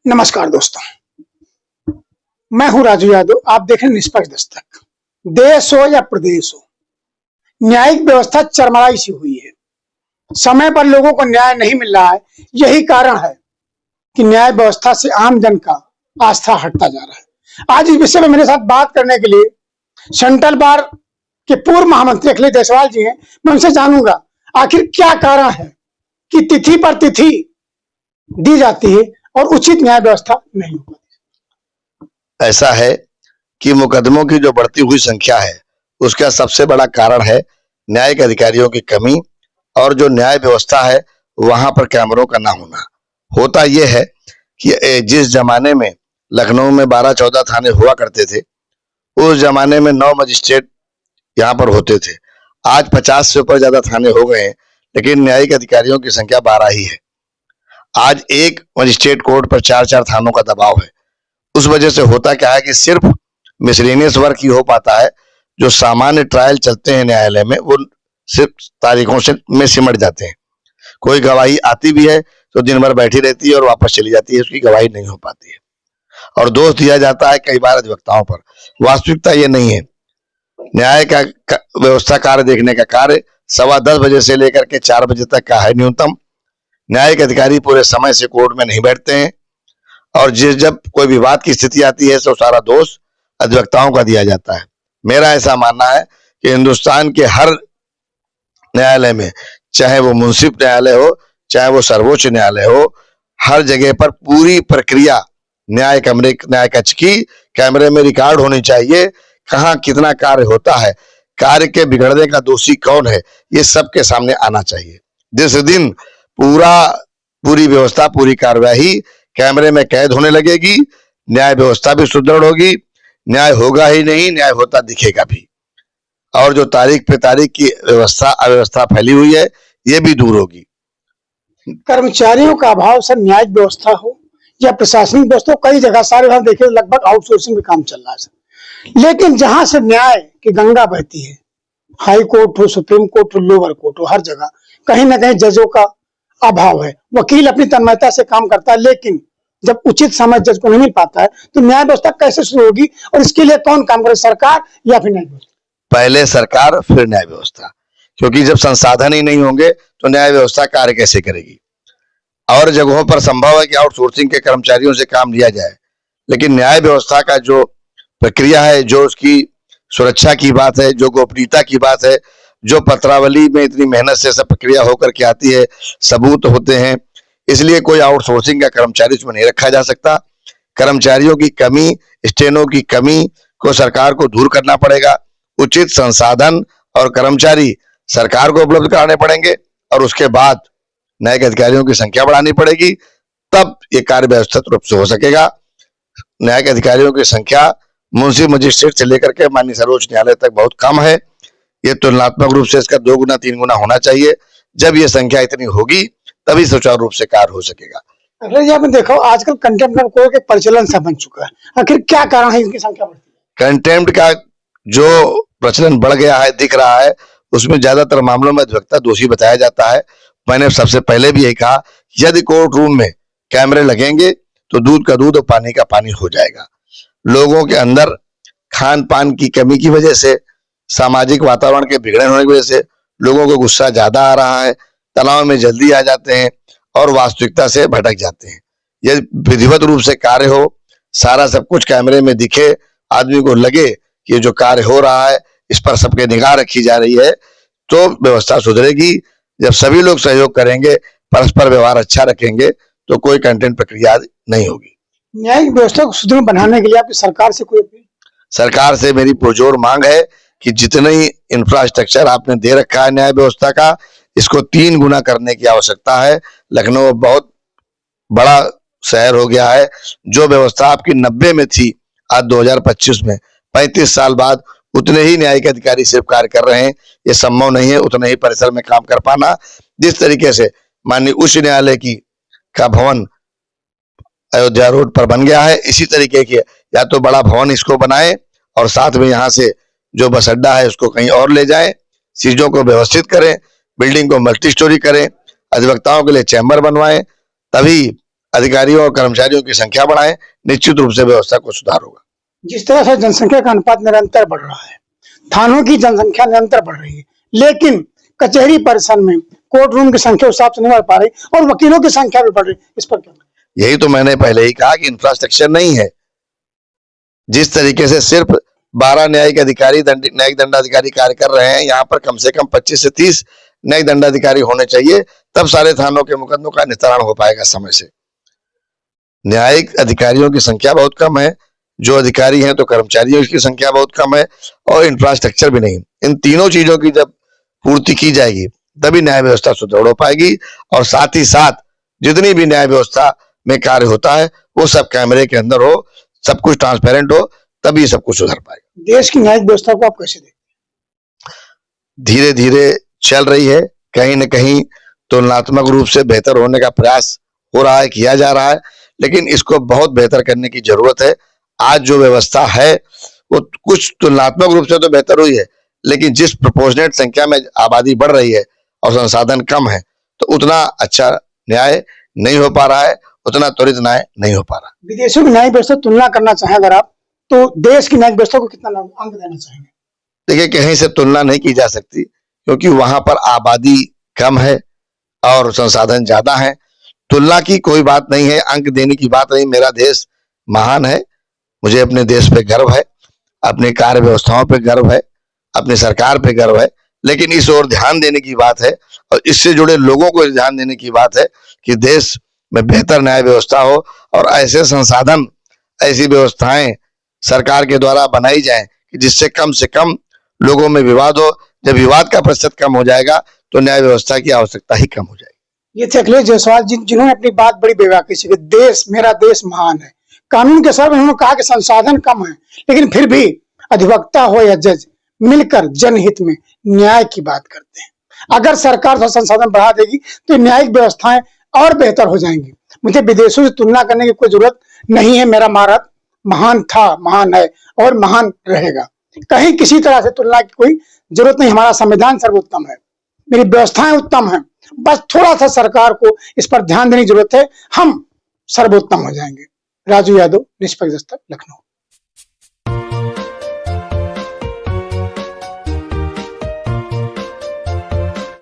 नमस्कार दोस्तों, मैं हूं राजू यादव। आप देख रहे हैं निष्पक्ष दस्तक। देश हो या प्रदेश हो, न्यायिक व्यवस्था चरमराई सी हुई है। समय पर लोगों को न्याय नहीं मिल रहा है। यही कारण है कि न्याय व्यवस्था से आम जन का आस्था हटता जा रहा है। आज इस विषय में मेरे साथ बात करने के लिए सेंट्रल बार के पूर्व महामंत्री अखिलेश जायसवाल जी हैं। मैं उनसे जानूंगा आखिर क्या कारण है कि तिथि पर तिथि दी जाती है और उचित न्याय व्यवस्था नहीं हो पाती। ऐसा है कि मुकदमों की जो बढ़ती हुई संख्या है उसका सबसे बड़ा कारण है न्यायिक अधिकारियों की कमी और जो न्याय व्यवस्था है वहां पर कैमरों का ना होना। होता यह है कि जिस जमाने में लखनऊ में 12-14 थाने हुआ करते थे, उस जमाने में 9 मजिस्ट्रेट यहाँ पर होते थे। आज 50 से ऊपर ज्यादा थाने हो गए हैं, लेकिन न्यायिक अधिकारियों की संख्या 12 ही है। आज एक मजिस्ट्रेट कोर्ट पर 4-4 थानों का दबाव है। उस वजह से होता क्या है कि सिर्फ मिसलेनियस वर्क ही हो पाता है। जो सामान्य ट्रायल चलते हैं न्यायालय में वो सिर्फ तारीखों से में सिमट जाते हैं। कोई गवाही आती भी है तो दिन भर बैठी रहती है और वापस चली जाती है, उसकी गवाही नहीं हो पाती है और दोष दिया जाता है कई बार अधिवक्ताओं पर। वास्तविकता ये नहीं है। न्याय का व्यवस्था कार्य देखने का कार्य 10:15 बजे से लेकर के 4 बजे तक का है न्यूनतम। न्यायिक अधिकारी पूरे समय से कोर्ट में नहीं बैठते हैं और जब कोई विवाद की स्थिति आती है तो सारा दोष अधिवक्ताओं का दिया जाता है। मेरा ऐसा मानना है कि हिंदुस्तान के हर न्यायालय में, चाहे वो मुंसिफ न्यायालय हो, चाहे वो सर्वोच्च न्यायालय हो, हर जगह पर पूरी प्रक्रिया न्याय कक्ष की कैमरे में रिकॉर्ड होनी चाहिए। कहाँ कितना कार्य होता है, कार्य के बिगड़ने का दोषी कौन है, ये सबके सामने आना चाहिए। जिस दिन पूरी व्यवस्था, पूरी कार्यवाही कैमरे में कैद होने लगेगी, न्याय व्यवस्था भी सुदृढ़ होगी। न्याय होगा ही नहीं, न्याय होता दिखेगा भी। और जो तारीख पे तारीख की अव्यवस्था फैली हुई है, ये भी दूर होगी। कर्मचारियों का अभाव से न्यायिक व्यवस्था हो या प्रशासनिक व्यवस्था, कई जगह सारे वहां देखिए लगभग आउटसोर्सिंग में काम चल रहा है। लेकिन जहां से न्याय की गंगा बहती है, हाई कोर्ट हो, सुप्रीम कोर्ट हो, लोअर कोर्ट हो, हर जगह कहीं ना कहीं जजों का अभाव है। वकील अपनी तन्मयता से काम करता है, लेकिन जब उचित समय जज को नहीं मिल पाता है तो न्याय व्यवस्था कैसे शुरू होगी? और इसके लिए कौन काम करे, सरकार या फिर न्याय व्यवस्था? पहले सरकार फिर न्याय व्यवस्था, क्योंकि जब संसाधन ही नहीं होंगे तो न्याय व्यवस्था कार्य कैसे करेगी? और जगहों पर संभव है कि आउटसोर्सिंग के कर्मचारियों से काम लिया जाए, लेकिन न्याय व्यवस्था का जो प्रक्रिया है, जो उसकी सुरक्षा की बात है, जो गोपनीयता की बात है, जो पत्रावली में इतनी मेहनत से सब प्रक्रिया होकर के आती है, सबूत होते हैं, इसलिए कोई आउटसोर्सिंग का कर्मचारी उसमें नहीं रखा जा सकता। कर्मचारियों की कमी, स्टेनों की कमी को सरकार को दूर करना पड़ेगा। उचित संसाधन और कर्मचारी सरकार को उपलब्ध कराने पड़ेंगे और उसके बाद न्यायिक अधिकारियों की संख्या बढ़ानी पड़ेगी, तब ये कार्य व्यवस्थित रूप से हो सकेगा। न्यायिक अधिकारियों की संख्या मुंशी मजिस्ट्रेट से लेकर के माननीय सर्वोच्च न्यायालय तक बहुत कम है। ये तुलनात्मक रूप से इसका 2 गुना 3 गुना होना चाहिए। जब ये संख्या इतनी होगी तभी सुचारू रूप से कार्य हो सकेगा। अगर आपने देखो आजकल कंटेम्प्ट ऑफ कोर्ट एक प्रचलन सा बन चुका है। आखिर क्या कारण है इसकी संख्या बढ़ती है? कंटेम्प्ट का जो प्रचलन बढ़ गया है, दिख रहा है, उसमें ज्यादातर मामलों में अधिवक्ता दोषी बताया जाता है। मैंने सबसे पहले भी यही कहा, यदि कोर्ट रूम में कैमरे लगेंगे तो दूध का दूध और पानी का पानी हो जाएगा। लोगों के अंदर खान पान की कमी की वजह से, सामाजिक वातावरण के बिगड़े होने की वजह से लोगों को गुस्सा ज्यादा आ रहा है, तनाव में जल्दी आ जाते हैं और वास्तविकता से भटक जाते हैं। यदि विधिवत रूप से कार्य हो, सारा सब कुछ कैमरे में दिखे, आदमी को लगे कि जो कार्य हो रहा है इस पर सबके निगाह रखी जा रही है, तो व्यवस्था सुधरेगी। जब सभी लोग सहयोग करेंगे, परस्पर व्यवहार अच्छा रखेंगे, तो कोई कंटेंट प्रक्रिया नहीं होगी। न्यायिक व्यवस्था को सुदृढ़ बनाने के लिए आपकी सरकार से कोई अपील? सरकार से मेरी पुरजोर मांग है कि जितने ही इंफ्रास्ट्रक्चर आपने दे रखा है न्याय व्यवस्था का, इसको 3 गुना करने की आवश्यकता है। लखनऊ बहुत बड़ा शहर हो गया है। जो व्यवस्था आपकी 90 में थी, आज 2025 में 35 साल बाद उतने ही न्यायिक अधिकारी सिर्फ कार्य कर रहे हैं। ये संभव नहीं है उतने ही परिसर में काम कर पाना। जिस तरीके से माननीय उच्च न्यायालय का भवन अयोध्या रोड पर बन गया है, इसी तरीके के या तो बड़ा भवन इसको बनाए और साथ में यहाँ से जो बस अड्डा है उसको कहीं और ले जाए, चीजों को व्यवस्थित करें, बिल्डिंग को मल्टी स्टोरी करें, अधिवक्ताओं के लिए चैम्बर बनवाएं, तभी अधिकारियों और कर्मचारियों की संख्या बढ़ाएं, निश्चित रूप से व्यवस्था को सुधार होगा। जिस तरह से जनसंख्या का अनुपात निरंतर बढ़ रहा है, थानों की जनसंख्या निरंतर बढ़ रही है, लेकिन कचहरी परिसर में कोर्ट रूम की संख्या उस हिसाब से नहीं बढ़ पा रही और वकीलों की संख्या भी बढ़ रही, इस पर क्या? यही तो मैंने पहले ही कहा कि इंफ्रास्ट्रक्चर नहीं है। जिस तरीके से सिर्फ 12 न्यायिक दंडाधिकारी कार्य कर रहे हैं, यहाँ पर कम से कम 25 से 30 न्यायिक दंडाधिकारी होने चाहिए, तब सारे थानों के मुकदमों का निस्तारण हो पाएगा समय से। न्यायिक अधिकारियों की संख्या बहुत कम है, जो अधिकारी हैं तो कर्मचारियों की संख्या बहुत कम है, और इंफ्रास्ट्रक्चर भी नहीं। इन तीनों चीजों की जब पूर्ति की जाएगी तभी न्याय व्यवस्था सुदृढ़ हो पाएगी, और साथ ही साथ जितनी भी न्याय व्यवस्था में कार्य होता है वो सब कैमरे के अंदर हो, सब कुछ ट्रांसपेरेंट हो, तभी सब कुछ सुधर पाएगा। देश की न्यायिक व्यवस्था को आप कैसे देखते हैं? धीरे धीरे चल रही है, कहीं न कहीं तुलनात्मक रूप से बेहतर होने का प्रयास हो रहा है, किया जा रहा है, लेकिन इसको बहुत बेहतर करने की जरूरत है। आज जो व्यवस्था है वो कुछ तुलनात्मक रूप से तो बेहतर हुई है, लेकिन जिस प्रोपोर्शनेट संख्या में आबादी बढ़ रही है और संसाधन कम है, तो उतना अच्छा न्याय नहीं हो पा रहा है, उतना त्वरित न्याय नहीं हो पा रहा। विदेशों की न्यायिक व्यवस्था तुलना करना चाहें अगर आप, तो देश की न्यायिक व्यवस्था को कितना अंक देना चाहेंगे? देखिए, कहीं से तुलना नहीं की जा सकती, क्योंकि वहां पर आबादी कम है और संसाधन ज्यादा है। तुलना की कोई बात नहीं है, अंक देने की बात नहीं। मेरा देश महान है, मुझे अपने देश पे गर्व है, अपने कार्य व्यवस्थाओं पे गर्व है, अपनी सरकार पे गर्व है, लेकिन इस ओर ध्यान देने की बात है और इससे जुड़े लोगों को ध्यान देने की बात है कि देश में बेहतर न्याय व्यवस्था हो और ऐसे संसाधन, ऐसी व्यवस्थाएं सरकार के द्वारा बनाई जाएं कि जिससे कम से कम लोगों में विवाद हो। जब विवाद का प्रतिशत कम हो जाएगा तो न्याय व्यवस्था की आवश्यकता ही कम हो जाएगी। ये थे अखिलेश जायसवाल जिन्होंने अपनी बात बड़ी बेबाकी से, देश, मेरा देश महान है, कानून के साथ उन्होंने कहा कि संसाधन कम है, लेकिन फिर भी अधिवक्ता हो या जज मिलकर जनहित में न्याय की बात करते हैं। अगर सरकार संसाधन बढ़ा देगी तो न्यायिक व्यवस्थाएं और बेहतर हो जाएंगी। मुझे विदेशों से तुलना करने की कोई जरूरत नहीं है। मेरा भारत महान था, महान है और महान रहेगा। कहीं किसी तरह से तुलना की कोई जरूरत नहीं। हमारा संविधान सर्वोत्तम है, मेरी व्यवस्थाएं उत्तम हैं, बस थोड़ा सा सरकार को इस पर ध्यान देने की जरूरत है, हम सर्वोत्तम हो जाएंगे। राजू यादव, निष्पक्ष दस्तक, लखनऊ।